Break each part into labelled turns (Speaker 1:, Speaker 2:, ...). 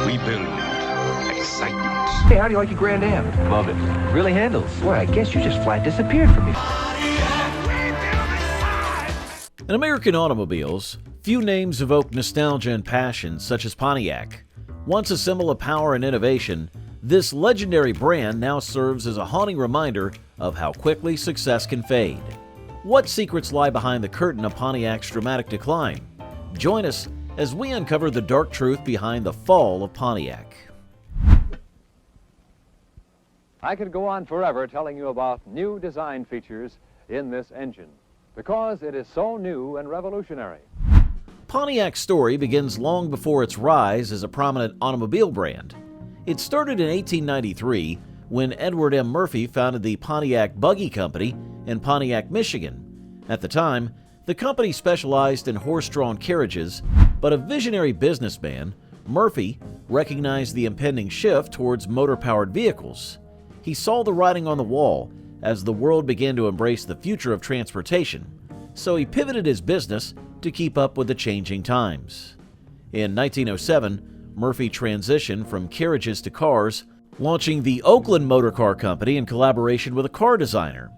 Speaker 1: We build excitement.
Speaker 2: Hey, how do you like your Grand Am?
Speaker 3: Love it. Really handles.
Speaker 2: Boy, I guess you just flat disappeared from me.
Speaker 4: In American automobiles, few names evoke nostalgia and passion such as Pontiac. Once a symbol of power and innovation, this legendary brand now serves as a haunting reminder of how quickly success can fade. What secrets lie behind the curtain of Pontiac's dramatic decline? Join us as we uncover the dark truth behind the fall of Pontiac.
Speaker 5: I could go on forever telling you about new design features in this engine because it is so new and revolutionary.
Speaker 4: Pontiac's story begins long before its rise as a prominent automobile brand. It started in 1893 when Edward M. Murphy founded the Pontiac Buggy Company in Pontiac, Michigan. At the time, the company specialized in horse-drawn carriages, but a visionary businessman, Murphy recognized the impending shift towards motor-powered vehicles. He saw the writing on the wall as the world began to embrace the future of transportation, so he pivoted his business to keep up with the changing times. In 1907, Murphy transitioned from carriages to cars, launching the Oakland Motor Car Company in collaboration with a car designer.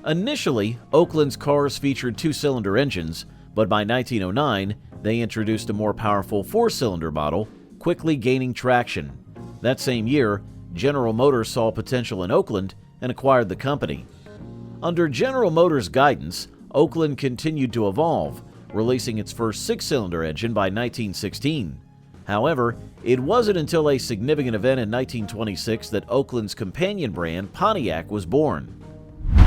Speaker 4: Initially, Oakland's cars featured two-cylinder engines, but by 1909, they introduced a more powerful four-cylinder model, quickly gaining traction. That same year, General Motors saw potential in Oakland and acquired the company. Under General Motors' guidance, Oakland continued to evolve, releasing its first six-cylinder engine by 1916. However, it wasn't until a significant event in 1926 that Oakland's companion brand, Pontiac, was born.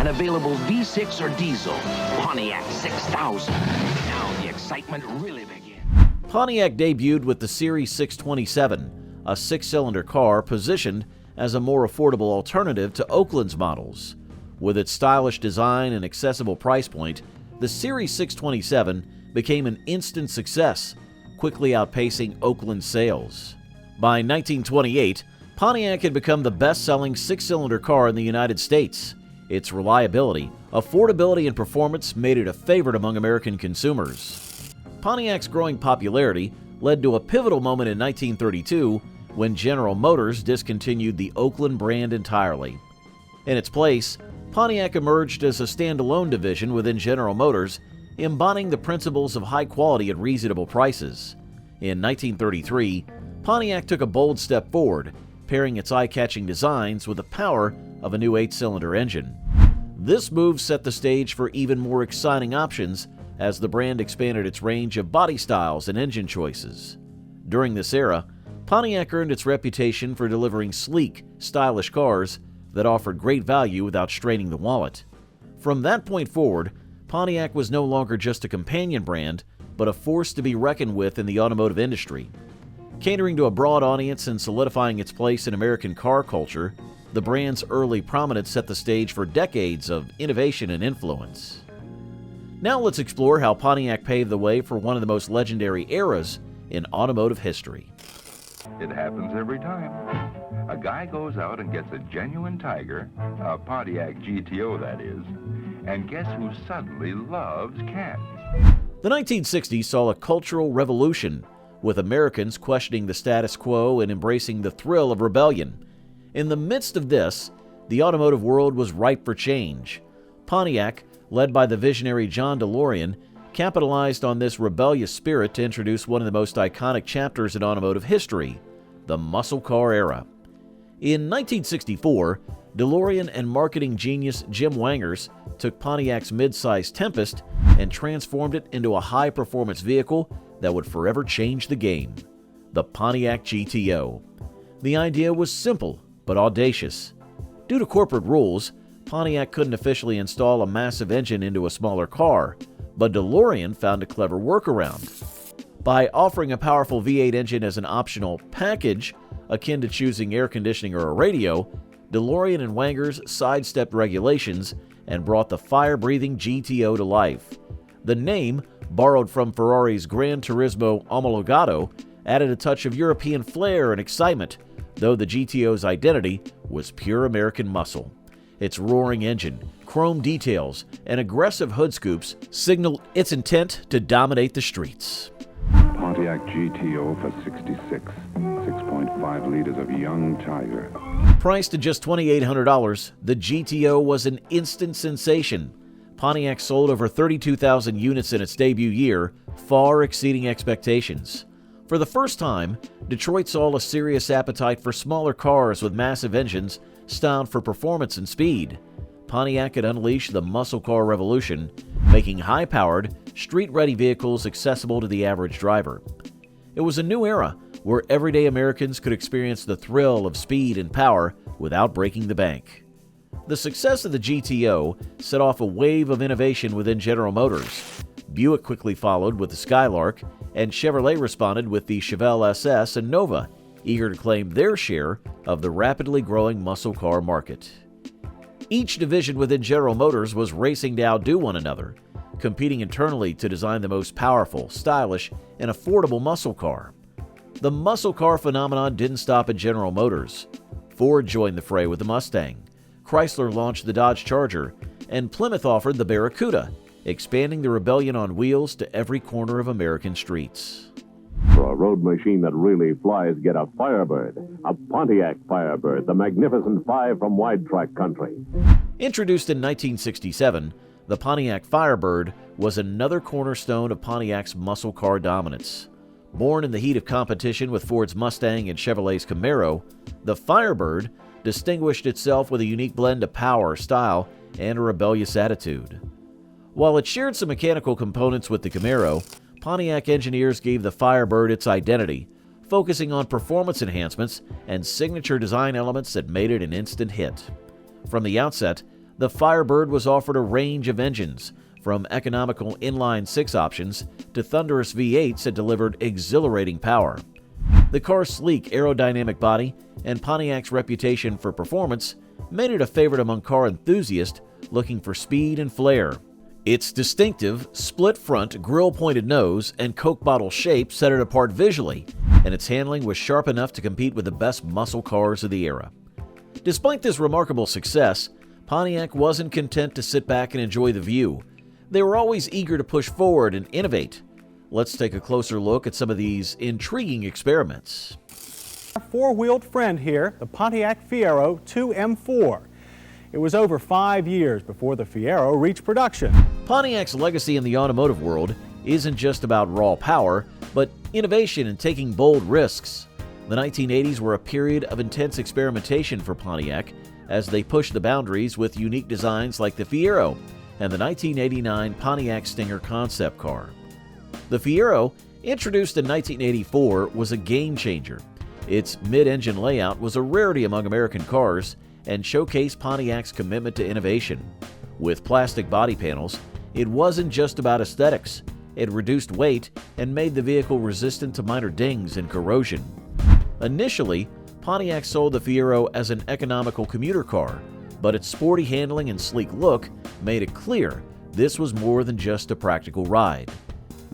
Speaker 6: An available V6 or diesel, Pontiac 6000. Now the excitement really begins.
Speaker 4: Pontiac debuted with the Series 627, a six-cylinder car positioned as a more affordable alternative to Oakland's models. With its stylish design and accessible price point, the Series 627 became an instant success, quickly outpacing Oakland's sales. By 1928, Pontiac had become the best-selling six-cylinder car in the United States. Its reliability, affordability, and performance made it a favorite among American consumers. Pontiac's growing popularity led to a pivotal moment in 1932 when General Motors discontinued the Oakland brand entirely. In its place, Pontiac emerged as a standalone division within General Motors, embodying the principles of high quality at reasonable prices. In 1933, Pontiac took a bold step forward, pairing its eye-catching designs with the power of a new 8-cylinder engine. This move set the stage for even more exciting options as the brand expanded its range of body styles and engine choices. During this era, Pontiac earned its reputation for delivering sleek, stylish cars that offered great value without straining the wallet. From that point forward, Pontiac was no longer just a companion brand, but a force to be reckoned with in the automotive industry. Catering to a broad audience and solidifying its place in American car culture, the brand's early prominence set the stage for decades of innovation and influence. Now let's explore how Pontiac paved the way for one of the most legendary eras in automotive history.
Speaker 7: It happens every time. A guy goes out and gets a genuine Tiger, a Pontiac GTO that is, and guess who suddenly loves cats?
Speaker 4: The 1960s saw a cultural revolution, with Americans questioning the status quo and embracing the thrill of rebellion. In the midst of this, the automotive world was ripe for change. Pontiac, led by the visionary John DeLorean, capitalized on this rebellious spirit to introduce one of the most iconic chapters in automotive history, the muscle car era. In 1964, DeLorean and marketing genius Jim Wangers took Pontiac's mid-size Tempest and transformed it into a high-performance vehicle that would forever change the game, the Pontiac GTO. The idea was simple but audacious. Due to corporate rules, Pontiac couldn't officially install a massive engine into a smaller car, but DeLorean found a clever workaround. By offering a powerful V8 engine as an optional package, akin to choosing air conditioning or a radio, DeLorean and Wangers sidestepped regulations and brought the fire-breathing GTO to life. The name, borrowed from Ferrari's Gran Turismo Omologato, added a touch of European flair and excitement, though the GTO's identity was pure American muscle. Its roaring engine, chrome details, and aggressive hood scoops signaled its intent to dominate the streets.
Speaker 7: Pontiac
Speaker 3: Pontiac GTO for 66. 6.5 liters of young Tiger.
Speaker 4: Priced at just $2,800, the GTO was an instant sensation. Pontiac sold over 32,000 units in its debut year, far exceeding expectations. For the first time, Detroit saw a serious appetite for smaller cars with massive engines styled for performance and speed. Pontiac had unleashed the muscle car revolution, making high-powered, street-ready vehicles accessible to the average driver. It was a new era where everyday Americans could experience the thrill of speed and power without breaking the bank. The success of the GTO set off a wave of innovation within General Motors. Buick quickly followed with the Skylark, and Chevrolet responded with the Chevelle SS and Nova, eager to claim their share of the rapidly growing muscle car market. Each division within General Motors was racing to outdo one another, competing internally to design the most powerful, stylish, and affordable muscle car. The muscle car phenomenon didn't stop at General Motors. Ford joined the fray with the Mustang, Chrysler launched the Dodge Charger, and Plymouth offered the Barracuda, expanding the rebellion on wheels to every corner of American streets.
Speaker 8: For a road machine that really flies, get a Firebird, a Pontiac Firebird, the magnificent 5 from wide track country.
Speaker 4: Introduced in 1967, the Pontiac Firebird was another cornerstone of Pontiac's muscle car dominance. Born in the heat of competition with Ford's Mustang and Chevrolet's Camaro, the Firebird distinguished itself with a unique blend of power, style, and a rebellious attitude. While it shared some mechanical components with the Camaro, Pontiac engineers gave the Firebird its identity, focusing on performance enhancements and signature design elements that made it an instant hit. From the outset, the Firebird was offered a range of engines, from economical inline-6 options to thunderous V8s that delivered exhilarating power. The car's sleek aerodynamic body and Pontiac's reputation for performance made it a favorite among car enthusiasts looking for speed and flair. Its distinctive, split-front, grill-pointed nose and Coke bottle shape set it apart visually, and its handling was sharp enough to compete with the best muscle cars of the era. Despite this remarkable success, Pontiac wasn't content to sit back and enjoy the view. They were always eager to push forward and innovate. Let's take a closer look at some of these intriguing experiments.
Speaker 9: Our four-wheeled friend here, the Pontiac Fiero 2M4. It was over 5 years before the Fiero reached production.
Speaker 4: Pontiac's legacy in the automotive world isn't just about raw power, but innovation and taking bold risks. The 1980s were a period of intense experimentation for Pontiac as they pushed the boundaries with unique designs like the Fiero and the 1989 Pontiac Stinger concept car. The Fiero, introduced in 1984, was a game-changer. Its mid-engine layout was a rarity among American cars and showcased Pontiac's commitment to innovation. With plastic body panels, it wasn't just about aesthetics. It reduced weight and made the vehicle resistant to minor dings and corrosion. Initially, Pontiac sold the Fiero as an economical commuter car, but its sporty handling and sleek look made it clear this was more than just a practical ride.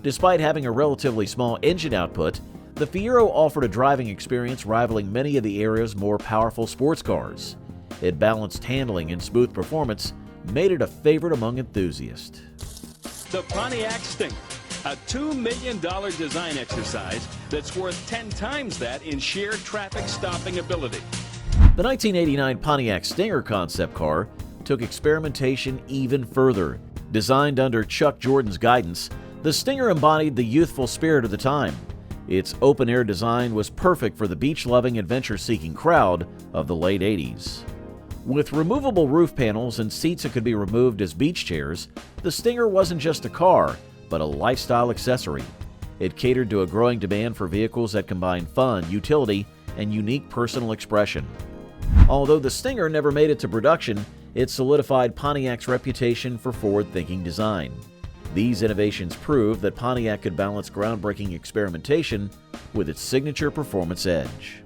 Speaker 4: Despite having a relatively small engine output, the Fiero offered a driving experience rivaling many of the era's more powerful sports cars. Its balanced handling and smooth performance made it a favorite among enthusiasts.
Speaker 10: The Pontiac Stinger, a $2 million design exercise that's worth 10 times that in sheer traffic stopping ability.
Speaker 4: The 1989 Pontiac Stinger concept car took experimentation even further. Designed under Chuck Jordan's guidance, the Stinger embodied the youthful spirit of the time. Its open-air design was perfect for the beach-loving, adventure-seeking crowd of the late 80s. With removable roof panels and seats that could be removed as beach chairs, the Stinger wasn't just a car, but a lifestyle accessory. It catered to a growing demand for vehicles that combine fun, utility, and unique personal expression. Although the Stinger never made it to production, it solidified Pontiac's reputation for forward-thinking design. These innovations proved that Pontiac could balance groundbreaking experimentation with its signature performance edge.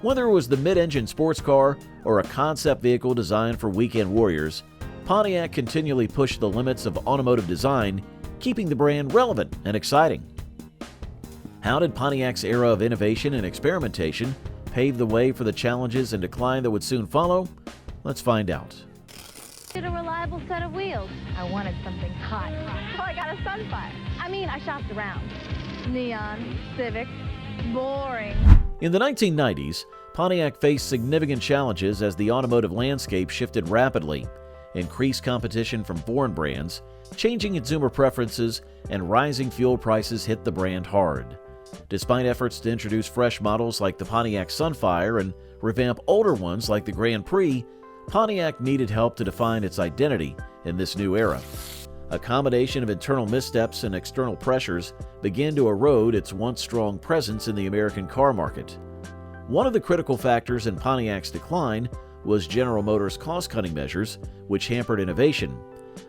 Speaker 4: Whether it was the mid-engine sports car or a concept vehicle designed for weekend warriors, Pontiac continually pushed the limits of automotive design, keeping the brand relevant and exciting. How did Pontiac's era of innovation and experimentation pave the way for the challenges and decline that would soon follow? Let's find out.
Speaker 11: A reliable set of wheels. I wanted something hot. So I got a Sunfire. I shoped around. Neon, Civic, boring.
Speaker 4: In the 1990s, Pontiac faced significant challenges as the automotive landscape shifted rapidly. Increased competition from foreign brands, changing consumer preferences, and rising fuel prices hit the brand hard. Despite efforts to introduce fresh models like the Pontiac Sunfire and revamp older ones like the Grand Prix, Pontiac needed help to define its identity in this new era. A combination of internal missteps and external pressures began to erode its once strong presence in the American car market. One of the critical factors in Pontiac's decline was General Motors' cost-cutting measures, which hampered innovation.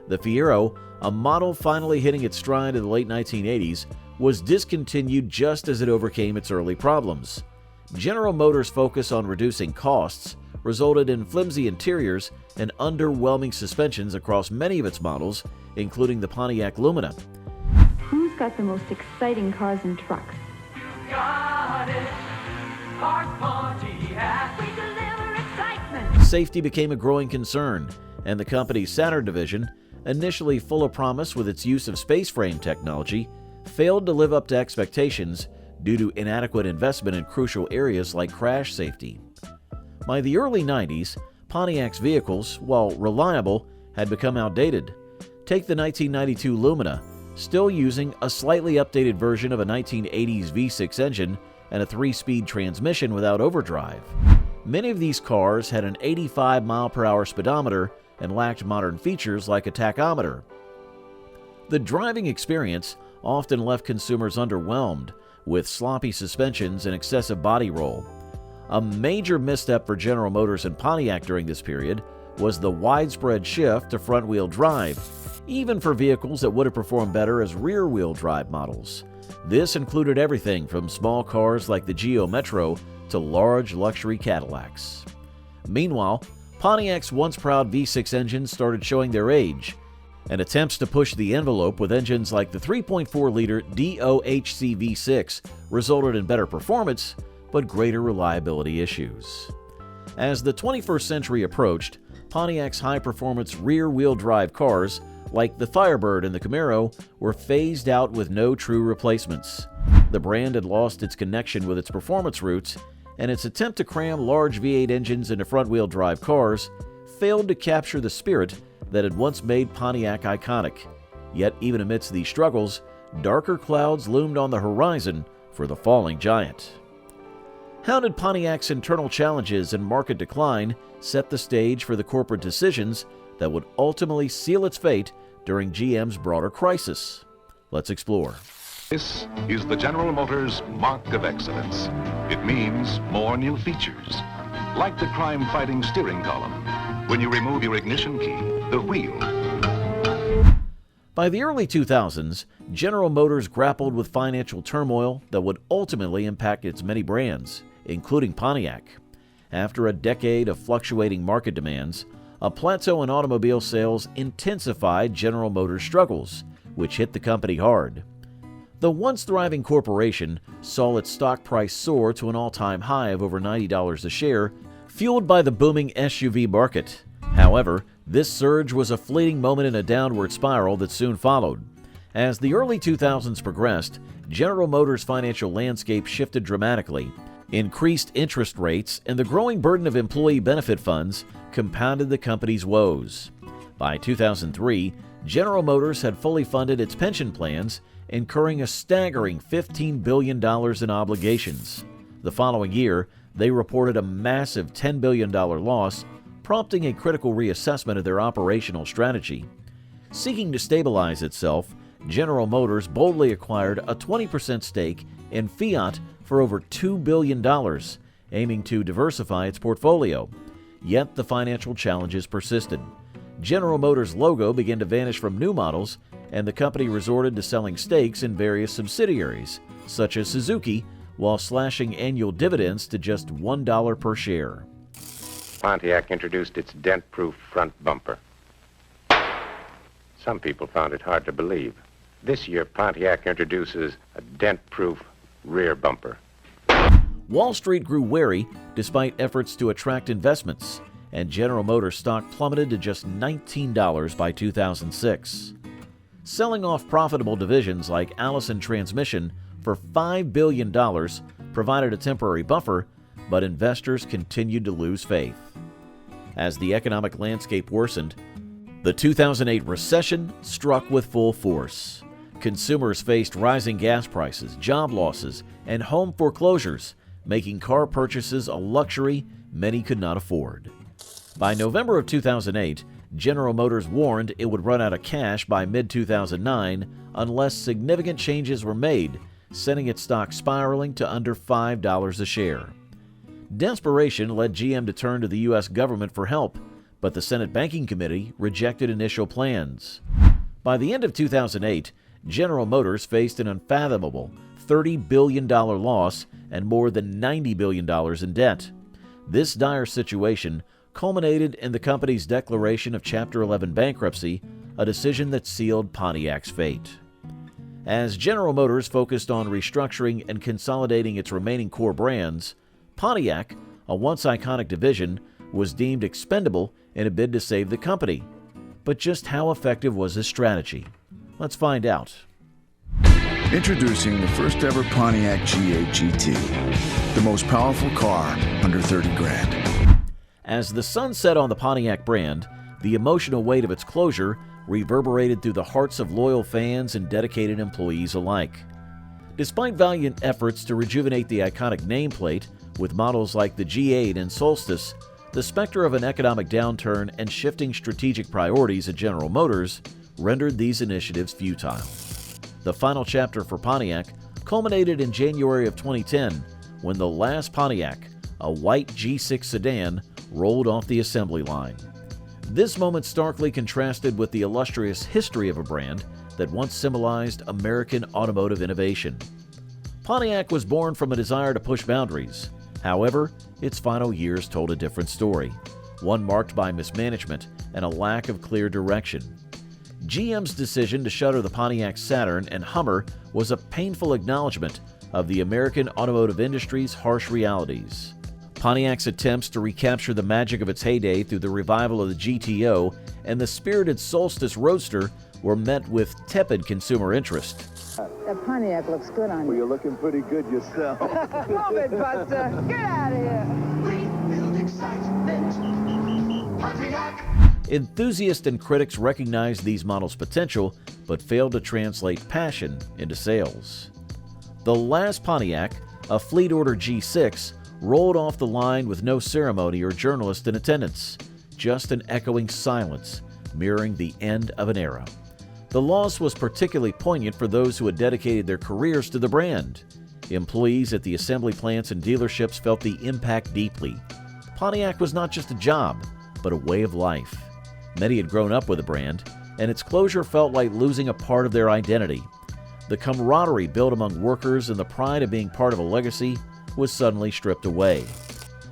Speaker 4: The Fiero, a model finally hitting its stride in the late 1980s, was discontinued just as it overcame its early problems. General Motors' focus on reducing costs resulted in flimsy interiors and underwhelming suspensions across many of its models, including the Pontiac Lumina.
Speaker 12: Who's got the most exciting cars and trucks?
Speaker 13: Got it. Our Pontiac. We deliver excitement.
Speaker 4: Safety became a growing concern, and the company's Saturn division, initially full of promise with its use of space frame technology, failed to live up to expectations due to inadequate investment in crucial areas like crash safety. By the early 90s, Pontiac's vehicles, while reliable, had become outdated. Take the 1992 Lumina, still using a slightly updated version of a 1980s V6 engine and a 3-speed transmission without overdrive. Many of these cars had an 85 mph speedometer and lacked modern features like a tachometer. The driving experience often left consumers underwhelmed, with sloppy suspensions and excessive body roll. A major misstep for General Motors and Pontiac during this period was the widespread shift to front-wheel drive, even for vehicles that would have performed better as rear-wheel drive models. This included everything from small cars like the Geo Metro to large luxury Cadillacs. Meanwhile, Pontiac's once proud V6 engines started showing their age, and attempts to push the envelope with engines like the 3.4-liter DOHC V6 resulted in better performance, but greater reliability issues. As the 21st century approached, Pontiac's high-performance rear-wheel drive cars, like the Firebird and the Camaro, were phased out with no true replacements. The brand had lost its connection with its performance roots, and its attempt to cram large V8 engines into front-wheel drive cars failed to capture the spirit that had once made Pontiac iconic. Yet even amidst these struggles, darker clouds loomed on the horizon for the falling giant. How did Pontiac's internal challenges and market decline set the stage for the corporate decisions that would ultimately seal its fate during GM's broader crisis? Let's explore.
Speaker 14: This is the General Motors Mark of Excellence. It means more new features, like the crime-fighting steering column. When you remove your ignition key, the wheel.
Speaker 4: By the early 2000s, General Motors grappled with financial turmoil that would ultimately impact its many brands, including Pontiac. After a decade of fluctuating market demands, a plateau in automobile sales intensified General Motors' struggles, which hit the company hard. The once thriving corporation saw its stock price soar to an all-time high of over $90 a share, fueled by the booming SUV market. However, this surge was a fleeting moment in a downward spiral that soon followed. As the early 2000s progressed, General Motors' financial landscape shifted dramatically. Increased interest rates and the growing burden of employee benefit funds compounded the company's woes. By 2003, General Motors had fully funded its pension plans, incurring a staggering $15 billion in obligations. The following year, they reported a massive $10 billion loss, prompting a critical reassessment of their operational strategy. Seeking to stabilize itself, General Motors boldly acquired a 20% stake in Fiat for over $2 billion, aiming to diversify its portfolio. Yet the financial challenges persisted. General Motors' logo began to vanish from new models, and the company resorted to selling stakes in various subsidiaries, such as Suzuki, while slashing annual dividends to just $1 per share.
Speaker 15: Pontiac introduced its dent-proof front bumper. Some people found it hard to believe. This year, Pontiac introduces a dent-proof rear bumper.
Speaker 4: Wall Street grew wary despite efforts to attract investments, and General Motors stock plummeted to just $19 by 2006. Selling off profitable divisions like Allison Transmission for $5 billion provided a temporary buffer, but investors continued to lose faith. As the economic landscape worsened, the 2008 recession struck with full force. Consumers faced rising gas prices, job losses, and home foreclosures, making car purchases a luxury many could not afford. By November of 2008, General Motors warned it would run out of cash by mid-2009 unless significant changes were made, sending its stock spiraling to under $5 a share. Desperation led GM to turn to the U.S. government for help, but the Senate Banking Committee rejected initial plans. By the end of 2008, General Motors faced an unfathomable $30 billion loss and more than $90 billion in debt. This dire situation culminated in the company's declaration of Chapter 11 bankruptcy, a decision that sealed Pontiac's fate. As General Motors focused on restructuring and consolidating its remaining core brands, Pontiac, a once iconic division, was deemed expendable in a bid to save the company. But just how effective was this strategy? Let's find out.
Speaker 16: Introducing the first ever Pontiac G8 GT, the most powerful car under 30 grand.
Speaker 4: As the sun set on the Pontiac brand, the emotional weight of its closure reverberated through the hearts of loyal fans and dedicated employees alike. Despite valiant efforts to rejuvenate the iconic nameplate with models like the G8 and Solstice, the specter of an economic downturn and shifting strategic priorities at General Motors rendered these initiatives futile. The final chapter for Pontiac culminated in January of 2010 when the last Pontiac, a white G6 sedan, rolled off the assembly line. This moment starkly contrasted with the illustrious history of a brand that once symbolized American automotive innovation. Pontiac was born from a desire to push boundaries. However, its final years told a different story, one marked by mismanagement and a lack of clear direction. GM's decision to shutter the Pontiac Saturn and Hummer was a painful acknowledgement of the American automotive industry's harsh realities. Pontiac's attempts to recapture the magic of its heyday through the revival of the GTO and the spirited Solstice Roadster were met with tepid consumer interest.
Speaker 17: That Pontiac looks good on you.
Speaker 18: Well, you're looking pretty good yourself.
Speaker 17: Move it, Buster. Get out of here.
Speaker 13: We build excitement. Pontiac.
Speaker 4: Enthusiasts and critics recognized these models' potential, but failed to translate passion into sales. The last Pontiac, a fleet order G6, rolled off the line with no ceremony or journalist in attendance, just an echoing silence, mirroring the end of an era. The loss was particularly poignant for those who had dedicated their careers to the brand. Employees at the assembly plants and dealerships felt the impact deeply. Pontiac was not just a job, but a way of life. Many had grown up with the brand, and its closure felt like losing a part of their identity. The camaraderie built among workers and the pride of being part of a legacy was suddenly stripped away.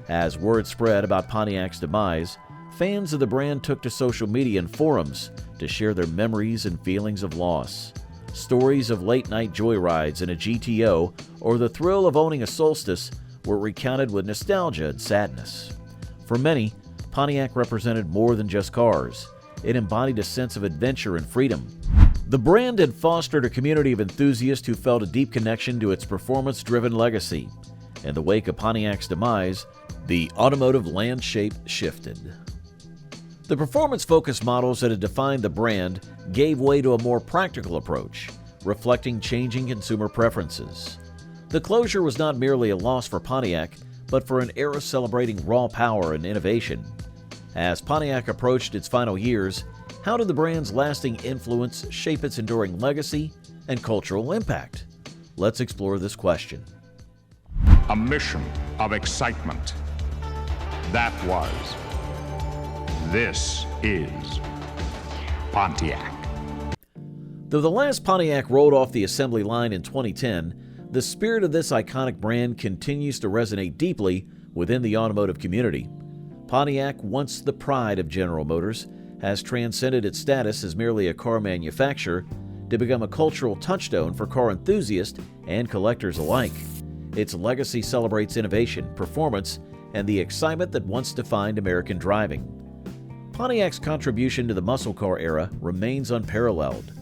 Speaker 4: As word spread about Pontiac's demise, fans of the brand took to social media and forums to share their memories and feelings of loss. Stories of late-night joyrides in a GTO or the thrill of owning a Solstice were recounted with nostalgia and sadness. For many, Pontiac represented more than just cars. It embodied a sense of adventure and freedom. The brand had fostered a community of enthusiasts who felt a deep connection to its performance-driven legacy. In the wake of Pontiac's demise, the automotive landscape shifted. The performance-focused models that had defined the brand gave way to a more practical approach, reflecting changing consumer preferences. The closure was not merely a loss for Pontiac, but for an era celebrating raw power and innovation. As Pontiac approached its final years, how did the brand's lasting influence shape its enduring legacy and cultural impact? Let's explore this question.
Speaker 19: A mission of excitement. That was. This is Pontiac.
Speaker 4: Though the last Pontiac rolled off the assembly line in 2010, the spirit of this iconic brand continues to resonate deeply within the automotive community. Pontiac, once the pride of General Motors, has transcended its status as merely a car manufacturer to become a cultural touchstone for car enthusiasts and collectors alike. Its legacy celebrates innovation, performance, and the excitement that once defined American driving. Pontiac's contribution to the muscle car era remains unparalleled.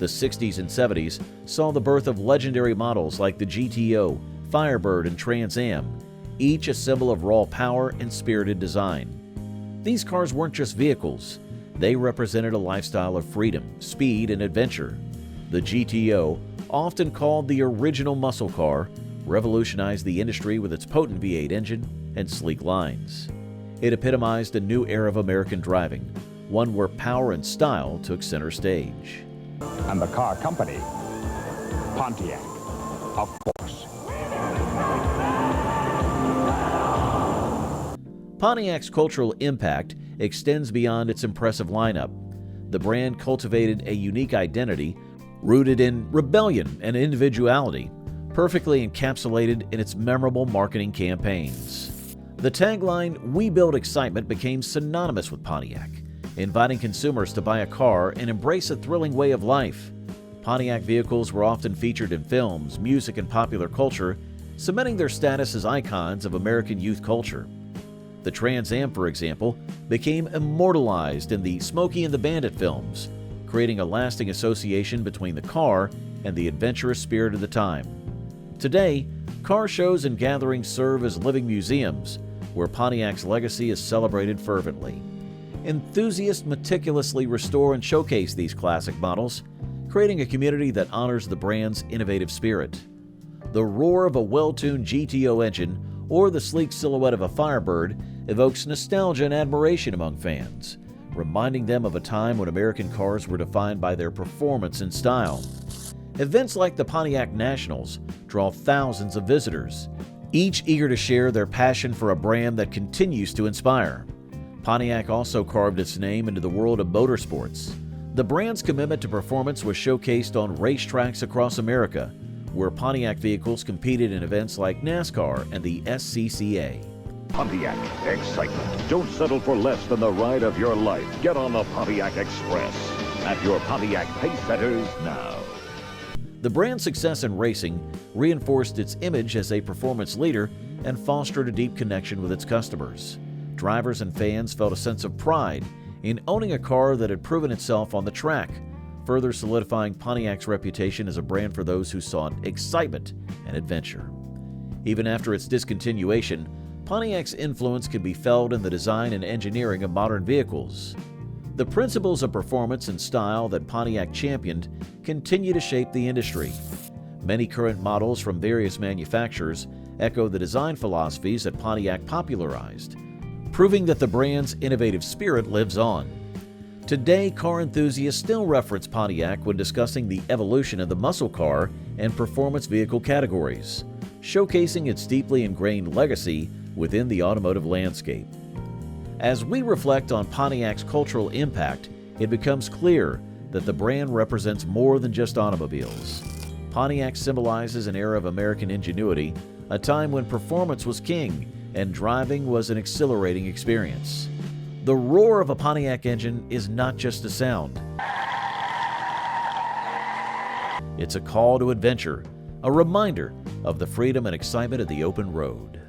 Speaker 4: The 60s and 70s saw the birth of legendary models like the GTO, Firebird, and Trans Am, each a symbol of raw power and spirited design. These cars weren't just vehicles. They represented a lifestyle of freedom, speed, and adventure. The GTO, often called the original muscle car, revolutionized the industry with its potent V8 engine and sleek lines. It epitomized a new era of American driving, one where power and style took center stage.
Speaker 19: And the car company, Pontiac, of course.
Speaker 4: Pontiac's cultural impact extends beyond its impressive lineup. The brand cultivated a unique identity rooted in rebellion and individuality, perfectly encapsulated in its memorable marketing campaigns. The tagline, "We build excitement," became synonymous with Pontiac, inviting consumers to buy a car and embrace a thrilling way of life. Pontiac vehicles were often featured in films, music, and popular culture, cementing their status as icons of American youth culture. The Trans Am, for example, became immortalized in the Smokey and the Bandit films, creating a lasting association between the car and the adventurous spirit of the time. Today, car shows and gatherings serve as living museums, where Pontiac's legacy is celebrated fervently. Enthusiasts meticulously restore and showcase these classic models, creating a community that honors the brand's innovative spirit. The roar of a well-tuned GTO engine or the sleek silhouette of a Firebird evokes nostalgia and admiration among fans, reminding them of a time when American cars were defined by their performance and style. Events like the Pontiac Nationals draw thousands of visitors, each eager to share their passion for a brand that continues to inspire. Pontiac also carved its name into the world of motorsports. The brand's commitment to performance was showcased on racetracks across America, where Pontiac vehicles competed in events like NASCAR and the SCCA.
Speaker 8: Pontiac, excitement. Don't settle for less than the ride of your life. Get on the Pontiac Express at your Pontiac pace setters now.
Speaker 4: The brand's success in racing reinforced its image as a performance leader and fostered a deep connection with its customers. Drivers and fans felt a sense of pride in owning a car that had proven itself on the track, further solidifying Pontiac's reputation as a brand for those who sought excitement and adventure. Even after its discontinuation, Pontiac's influence can be felt in the design and engineering of modern vehicles. The principles of performance and style that Pontiac championed continue to shape the industry. Many current models from various manufacturers echo the design philosophies that Pontiac popularized, proving that the brand's innovative spirit lives on. Today, car enthusiasts still reference Pontiac when discussing the evolution of the muscle car and performance vehicle categories, showcasing its deeply ingrained legacy within the automotive landscape. As we reflect on Pontiac's cultural impact, it becomes clear that the brand represents more than just automobiles. Pontiac symbolizes an era of American ingenuity, a time when performance was king and driving was an exhilarating experience. The roar of a Pontiac engine is not just a sound. It's a call to adventure, a reminder of the freedom and excitement of the open road.